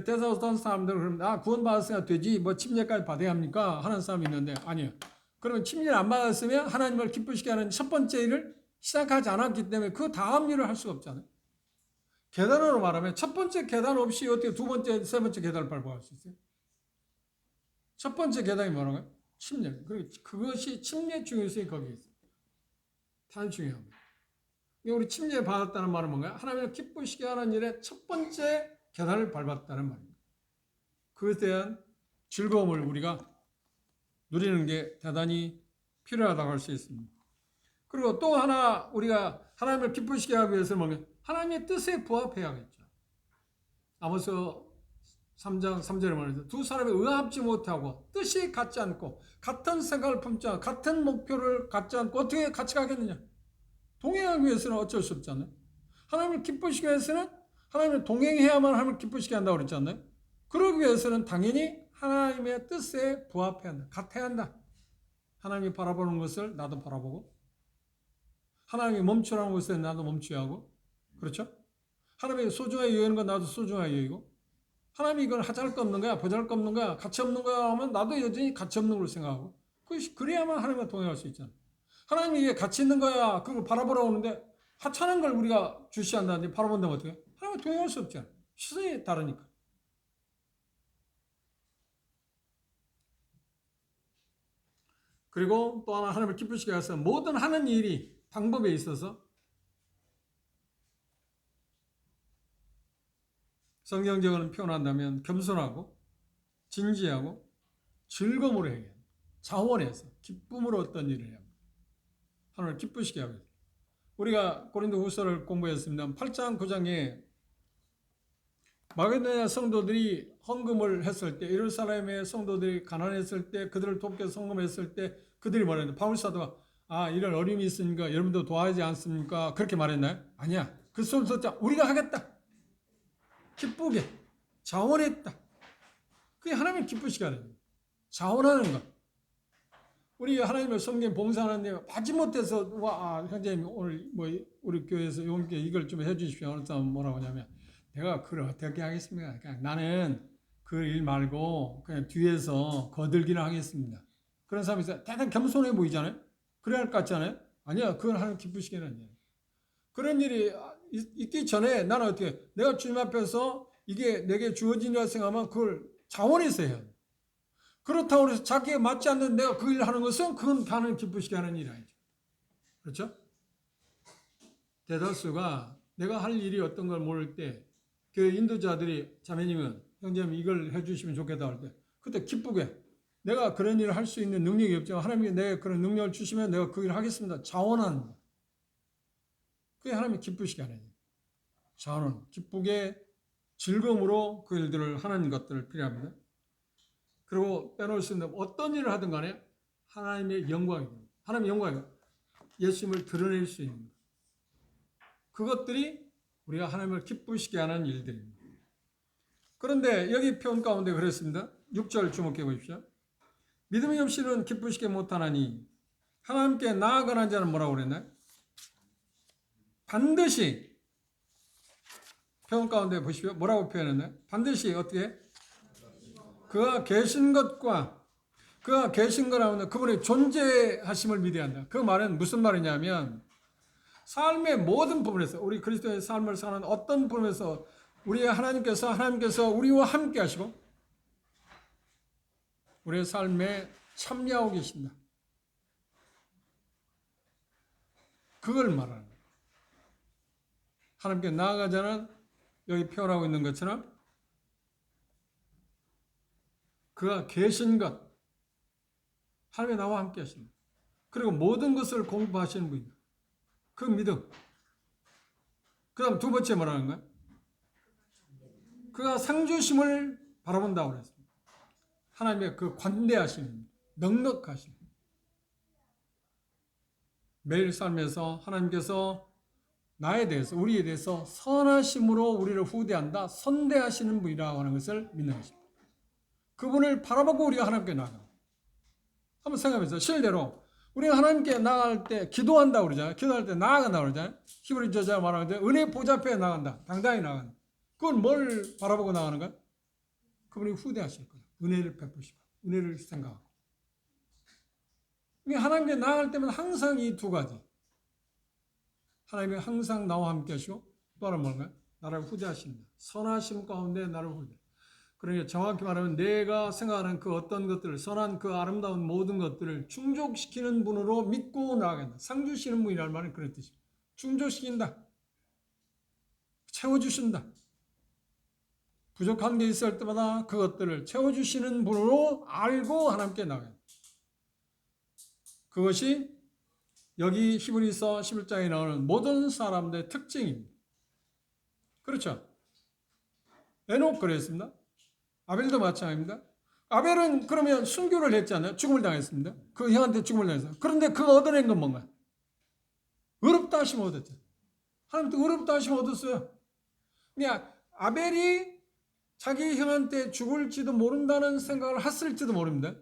대사서 어떤 사람들은 그러면 구원받았으니까 되지 뭐 침례까지 받아야 합니까? 하는 사람이 있는데 아니에요. 그러면 침례를 안 받았으면 하나님을 기쁘시게 하는 첫 번째 일을 시작하지 않았기 때문에 그 다음 일을 할 수가 없잖아요. 계단으로 말하면 첫 번째 계단 없이 어떻게 두 번째, 세 번째 계단을 밟아갈 수 있어요? 첫 번째 계단이 뭐라고요? 침례. 그리고 그것이 침례 중요성이 거기에 있어요. 단 중요합니다. 우리 침례 받았다는 말은 뭔가요? 하나님을 기쁘시게 하는 일의 첫 번째 계단을 밟았다는 말입니다. 그것에 대한 즐거움을 우리가 누리는 게 대단히 필요하다고 할 수 있습니다. 그리고 또 하나 우리가 하나님을 기쁘시게 하기 위해서는 뭐냐면 하나님의 뜻에 부합해야겠죠. 아모스 3장 3절에 말해서 두 사람이 의합지 못하고 뜻이 같지 않고 같은 생각을 품지 않고 같은 목표를 갖지 않고 어떻게 같이 가겠느냐. 동행하기 위해서는 어쩔 수 없잖아요. 하나님을 기쁘시게 위해서는 하나님을 동행해야만 하나님을 기쁘시게 한다고 그랬잖아요. 그러기 위해서는 당연히 하나님의 뜻에 부합해야 한다. 같아야 한다. 하나님이 바라보는 것을 나도 바라보고 하나님이 멈추라는 것을 나도 멈춰야 하고 그렇죠? 하나님이 소중하게 여기는 건 나도 소중하게 여기고 하나님이 이걸 하잘 거 없는 거야 보잘 거 없는 거야 가치 없는 거야 하면 나도 여전히 가치 없는 걸 생각하고 그래야만 하나님과 동행할 수 있잖아. 하나님이 이게 가치 있는 거야 그걸 바라보라고 하는데 하찮은 걸 우리가 주시한다는데 바라본다면 어떻게 해? 하나님과 동행할 수 없잖아. 시선이 다르니까. 그리고 또 하나 하나님을 기쁘시게 해서 모든 하는 일이 방법에 있어서 성경적으로 표현한다면 겸손하고 진지하고 즐거움으로 해야 해요. 자원해서 기쁨으로 어떤 일을 해야 합니다. 하나님을 기쁘시게 하고 있어요. 우리가 고린도 후서를 공부했습니다. 8장 9장에 마게도냐 성도들이 헌금을 했을 때 예루살렘의 성도들이 가난했을 때 그들을 돕게 헌금했을 때 그들이 말했는데 바울 사도가 이런 어려움이 있으니까 여러분도 도와야지 않습니까? 그렇게 말했나요? 아니야. 그 소리 듣자 우리가 하겠다. 기쁘게 자원했다. 그게 하나님을 기쁘시게 하는 거예요. 자원하는 것. 우리 하나님을 섬기는 봉사하는 데 마지못해서 형제님 오늘 우리 교회에서 용기 이걸 좀 해주십시오. 어느 사람 뭐라고 하냐면 내가 그걸 어떻게 하겠습니까? 그냥 나는 그 일 말고 그냥 뒤에서 거들기나 하겠습니다. 그런 사람이 있어요. 대단히 겸손해 보이잖아요. 그래야 할 것 같잖아요. 아니야. 그건 하나님 기쁘시게 하는 일이에요. 그런 일이 있기 전에 나는 어떻게 내가 주님 앞에서 이게 내게 주어진다고 생각하면 그걸 자원해서 해야 돼. 그렇다고 해서 자기에 맞지 않는 내가 그 일을 하는 것은 그건 하나님 기쁘시게 하는 일이 아니죠. 그렇죠? 대다수가 내가 할 일이 어떤 걸 모를 때 그 인도자들이 자매님은 형제님 이걸 해주시면 좋겠다 할 때 그때 기쁘게 내가 그런 일을 할 수 있는 능력이 없지만 하나님이 내게 그런 능력을 주시면 내가 그 일을 하겠습니다. 자원하는 거. 그게 하나님이 기쁘시게 하는 일. 자원, 기쁘게 즐거움으로 그 일들을 하는 것들을 필요합니다. 그리고 빼놓을 수 있는 어떤 일을 하든 간에 하나님의 영광입니다. 하나님의 영광이에요. 예수님을 드러낼 수 있는 것. 그것들이 우리가 하나님을 기쁘시게 하는 일들입니다. 그런데 여기 표현 가운데 그랬습니다. 6절 주목해 보십시오. 믿음이 없이는 기쁘시게 못하나니 하나님께 나아가는 자는 뭐라고 그랬나요? 반드시 표현 가운데 보십시오. 뭐라고 표현했나요? 반드시 어떻게? 그가 계신 것과 그가 계신 거라면 그분의 존재하심을 믿어야 한다. 그 말은 무슨 말이냐면 삶의 모든 부분에서 우리 그리스도의 삶을 사는 어떤 부분에서 하나님께서 우리와 함께 하시고 우리의 삶에 참여하고 계신다. 그걸 말하는 거예요. 하나님께 나아가자는 여기 표현하고 있는 것처럼 그가 계신 것, 하나님이 나와 함께 하시는 것, 그리고 모든 것을 공부하시는 분이다. 그 믿음. 그 다음 두 번째 뭐라는 거야? 그가 상주심을 바라본다고 그랬습니다. 하나님의 그 관대하심, 넉넉하심. 매일 삶에서 하나님께서 나에 대해서, 우리에 대해서 선하심으로 우리를 후대한다, 선대하시는 분이라고 하는 것을 믿는 것입니다. 그분을 바라보고 우리가 하나님께 나아갑니다. 한번 생각해보세요. 실제로 우리가 하나님께 나아갈 때 기도한다고 그러잖아요. 기도할 때 나아간다고 그러잖아요. 히브리서가 말하는데 은혜 보좌 앞에 나간다. 당당히 나간다. 그건 뭘 바라보고 나가는 거야? 그분이 후대하실 거예요. 은혜를 베푸시고 은혜를 생각하고. 하나님께 나아갈 때면 항상 이 두 가지. 하나님이 항상 나와 함께 하시고 또 하나는 뭔가요? 나를 후대하십니다. 선하심 가운데 나를 후대. 그러니까 정확히 말하면 내가 생각하는 그 어떤 것들을, 선한 그 아름다운 모든 것들을 충족시키는 분으로 믿고 나아간다. 상 주시는 분이라는 말은 그런 뜻이에요. 충족시킨다. 채워주신다. 부족한 게 있을 때마다 그것들을 채워주시는 분으로 알고 하나님께 나아간다. 그것이 여기 히브리서 11장에 나오는 모든 사람들의 특징입니다. 그렇죠? 에녹 그랬습니다. 아벨도 마찬가지입니다. 아벨은 그러면 순교를 했잖아요. 죽음을 당했습니다. 그 형한테 죽음을 당했어요. 그런데 그가 얻어낸 건 뭔가? 의롭다 하심을 얻었죠. 하나님도 의롭다 하심을 얻었어요. 그냥 아벨이 자기 형한테 죽을지도 모른다는 생각을 했을지도 모릅니다.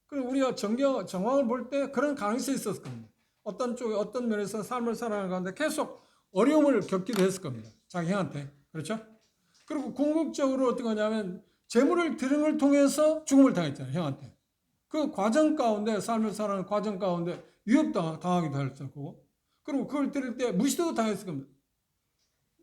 그리고 우리가 정황을 볼 때 그런 가능성이 있었을 겁니다. 어떤 쪽에 어떤 면에서 삶을 살아가는 가운데 계속 어려움을 겪기도 했을 겁니다. 자기 형한테. 그렇죠? 그리고 궁극적으로 어떻게 하냐면 재물을 드는 걸 통해서 죽음을 당했잖아요. 형한테. 그 과정 가운데 삶을 살아가는 과정 가운데 위협당하기도 했을 거고 그리고 그걸 들을 때 무시도 당했을 겁니다.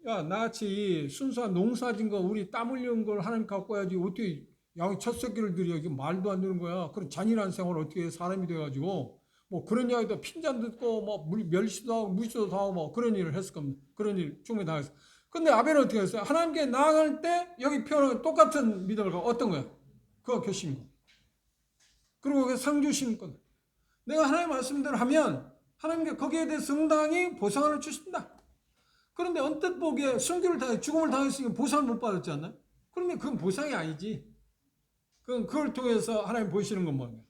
야, 나같이 순수한 농사진 거 우리 땀 흘린 걸 하나님 갖고 와야지 어떻게 양이 첫 새끼를 들여 이게 말도 안 되는 거야. 그런 잔인한 생활을 어떻게 사람이 돼가지고 뭐 그런 이야기도 핀잔 듣고 뭐 멸시도 하고 무시도 하고 뭐 그런 일을 했을 겁니다. 그런 일 충분히 당했어. 근데 아벨은 어떻게 했어요? 하나님께 나아갈 때 여기 표현한 똑같은 믿음을 갖고 어떤 거야? 그거 결심이고. 그리고 그게 상 주시는 것. 내가 하나님 말씀대로 하면 하나님께 거기에 대해 상당히 보상을 주신다. 그런데 언뜻 보기에 순교를 당해 죽음을 당했으니까 보상을 못 받았지 않나요? 그러면 그건 보상이 아니지. 그걸 통해서 하나님 보시는 건 뭔가?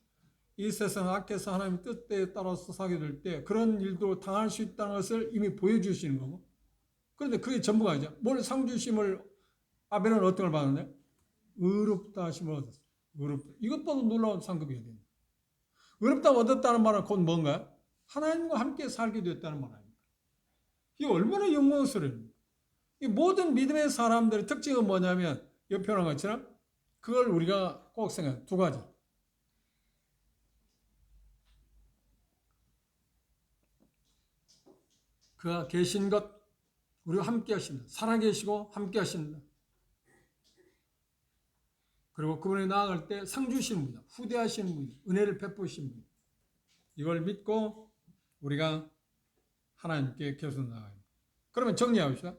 이 세상 악해서 하나님 뜻에 따라서 사게 될 때 그런 일도 당할 수 있다는 것을 이미 보여주시는 거고. 그런데 그게 전부가 아니죠. 뭘 상주심을 아벨은 어떤 걸 받았나요? 의롭다 하심을 얻었어요. 의롭다. 이것보다 놀라운 상급이어야 됩니다. 의롭다 얻었다는 말은 곧 뭔가요? 하나님과 함께 살게 되었다는 말 아닙니까? 이게 얼마나 영광스러워요. 이 모든 믿음의 사람들의 특징은 뭐냐면 옆에 표현한 것처럼 그걸 우리가 꼭 생각해요. 두 가지. 그가 계신 것, 우리와 함께 하신다. 살아계시고 함께 하신다. 그리고 그분이 나아갈 때 상 주시는 분이다. 후대하시는 분이다. 은혜를 베푸시는 분이다. 이걸 믿고 우리가 하나님께 계속 나아가요. 그러면 정리합시다.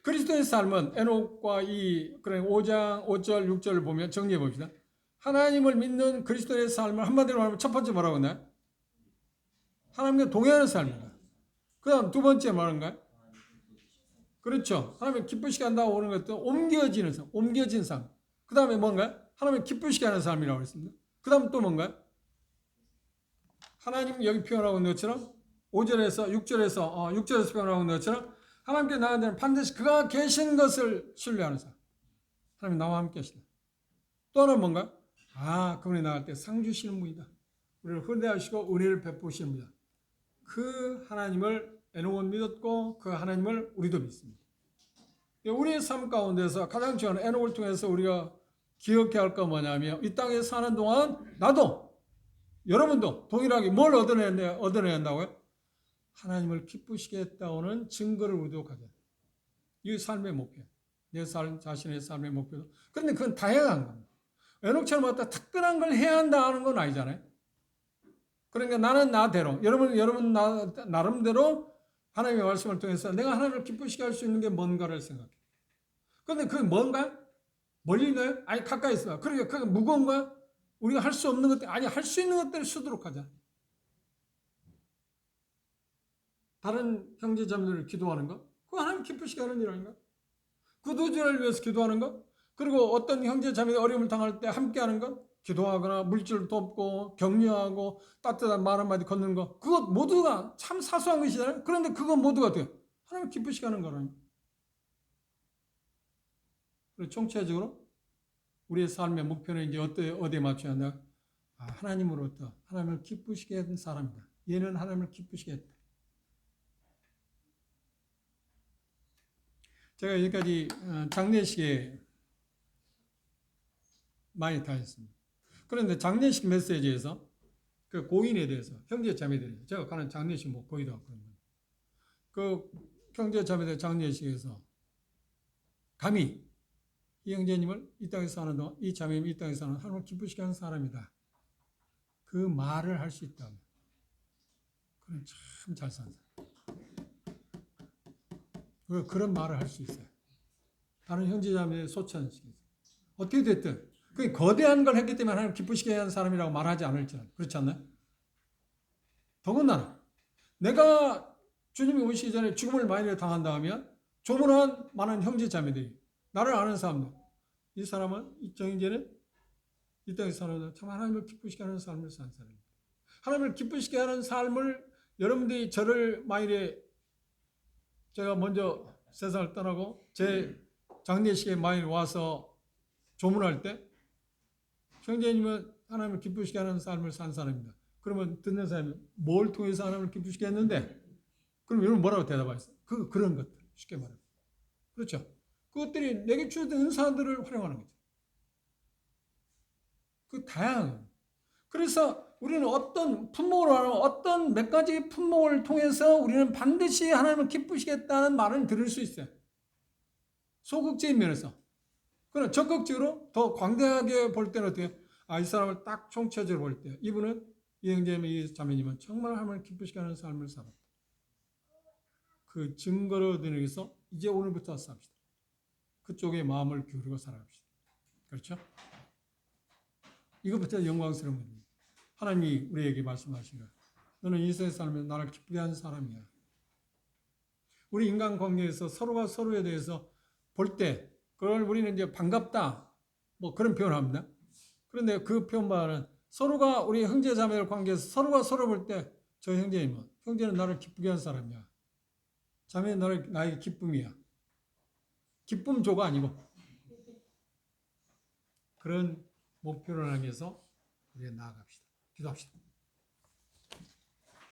그리스도의 삶은 에녹과 그런 5장, 5절, 6절을 보면 정리해 봅시다. 하나님을 믿는 그리스도의 삶을 한마디로 말하면 첫 번째 뭐라고 했나요? 하나님과 동행하는 삶입니다. 그 다음 두 번째 뭐라는가요? 그렇죠. 하나님을 기쁘시게 한다고 하는 것도 옮겨지는 삶, 옮겨진 삶. 그 다음에 뭔가요? 하나님을 기쁘시게 하는 삶이라고 했습니다. 그 다음 또 뭔가요? 하나님 여기 표현하고 있는 것처럼 5절에서 6절에서 표현하고 있는 것처럼 하나님께 나아가는 데는 반드시 그가 계신 것을 신뢰하는 삶. 하나님 나와 함께 하시다. 또 하나는 뭔가요? 그분이 나갈 때 상 주시는 분이다. 우리를 훈대하시고 은혜를 베푸시는 분이다. 그 하나님을 에녹은 믿었고 그 하나님을 우리도 믿습니다. 우리의 삶 가운데서 가장 중요한 에녹을 통해서 우리가 기억해야 할 건 뭐냐면 이 땅에 사는 동안 나도 여러분도 동일하게 뭘 얻어내야 한다고요? 하나님을 기쁘시게 했다고는 증거를 우리도 가져야 돼요. 이 삶의 목표. 내 자신의 삶의 목표도. 그런데 그건 다양한 겁니다. 에녹처럼 어떤 특별한 걸 해야 한다는 건 아니잖아요. 그러니까 나는 나대로, 여러분 나름대로 하나님의 말씀을 통해서 내가 하나님을 기쁘시게 할 수 있는 게 뭔가를 생각해. 그런데 그게 뭔가? 멀리가요? 아니, 가까이 있어요. 그러니까 그게 무거운 거야? 우리가 할 수 없는 것들, 아니, 할 수 있는 것들을 쓰도록 하자. 다른 형제 자매들을 기도하는 거? 그거 하나님 기쁘시게 하는 일 아닌가? 구도자를 위해서 기도하는 거? 그리고 어떤 형제 자매가 어려움을 당할 때 함께 하는 거? 기도하거나 물질을 돕고 격려하고 따뜻한 말 한마디 걷는 거. 그것 모두가 참 사소한 것이잖아요. 그런데 그거 모두가 돼요. 하나님 기쁘시게 하는 거라니까. 그리고 총체적으로 우리의 삶의 목표는 이제 어디에 맞춰야 한다? 하나님으로부터 하나님을 기쁘시게 한 사람이다. 얘는 하나님을 기쁘시게 했다. 제가 여기까지 장례식에 많이 다녔습니다. 그런데 장례식 메시지에서 그 고인에 대해서 형제 자매들이 제가 가는 장례식 뭐 거기도 왔고 그 형제 자매들 장례식에서 감히 이 형제님을 이 땅에서 사는 동안, 이 자매님이 이 땅에서 사는 하나님을 기쁘시게 하는 사람이다. 그 말을 할 수 있다면 그럼 참 잘 사는 사람. 그런 말을 할 수 있어요. 다른 형제자매의 소천시켜서 어떻게 됐든 그 거대한 걸 했기 때문에 하나님 기쁘시게 하는 사람이라고 말하지 않을지라도 그렇지 않나요? 더군다나 내가 주님이 오시기 전에 죽음을 많이 당한다 하면 조문한 많은 형제자매들이 나를 아는 사람들 이 사람은 이 형제는 이 땅에서 사는 참 하나님을 기쁘시게 하는 삶을 사는 사람입니다. 하나님을 기쁘시게 하는 삶을 여러분들이 저를 만일에 제가 먼저 세상을 떠나고 제 장례식에 만일 와서 조문할 때 형제님은 하나님을 기쁘시게 하는 삶을 산 사람입니다. 그러면 듣는 사람이 뭘 통해서 하나님을 기쁘시게 했는데 그럼 여러분 뭐라고 대답하겠어요? 그런 것들 쉽게 말하면 그렇죠. 그것들이 내게 주어진 은사들을 활용하는 거죠. 그 다양한. 그래서 우리는 어떤 품목을 하면 어떤 몇 가지 품목을 통해서 우리는 반드시 하나님을 기쁘시겠다는 말을 들을 수 있어요. 소극적인 면에서. 그러나 적극적으로 더 광대하게 볼 때는 어떻게? 이 사람을 딱 총체적으로 볼 때, 이분은 이 형제님, 이 자매님은 정말 하나님을 기쁘시게 하는 삶을 살았다. 그 증거를 얻기 위해서 이제 오늘부터 삽시다. 그쪽에 마음을 기울이고 살아갑시다. 그렇죠? 이것부터 영광스러운 겁니다. 하나님이 우리에게 말씀하신 거예요. 너는 이 세상에 살면 나를 기쁘게 하는 사람이야. 우리 인간관계에서 서로가 서로에 대해서 볼 때, 그걸 우리는 이제 반갑다, 뭐 그런 표현을 합니다. 그런데 그 표현과는 서로가 우리 형제자매들 관계에서 서로가 서로 볼 때, 저 형제는 나를 기쁘게 하는 사람이야. 자매는 나에게 기쁨이야. 기쁨조가 아니고, 그런 목표를 향해서 우리가 나아갑시다. 기도합시다.